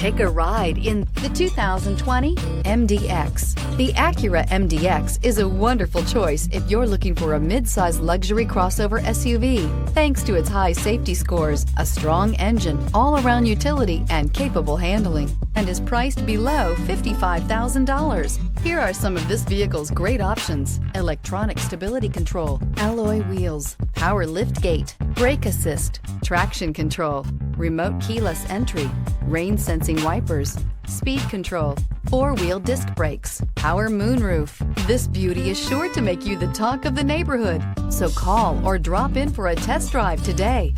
Take a ride in the 2020 MDX. The Acura MDX is a wonderful choice if you're looking for a mid-size luxury crossover SUV. Thanks to its high safety scores, a strong engine, all-around utility, and capable handling, and is priced below $55,000. Here are some of this vehicle's great options: electronic stability control, alloy wheels, power liftgate, brake assist, traction control, remote keyless entry, rain sensing wipers, speed control, four-wheel disc brakes, power moonroof. This beauty is sure to make you the talk of the neighborhood. So call or drop in for a test drive today.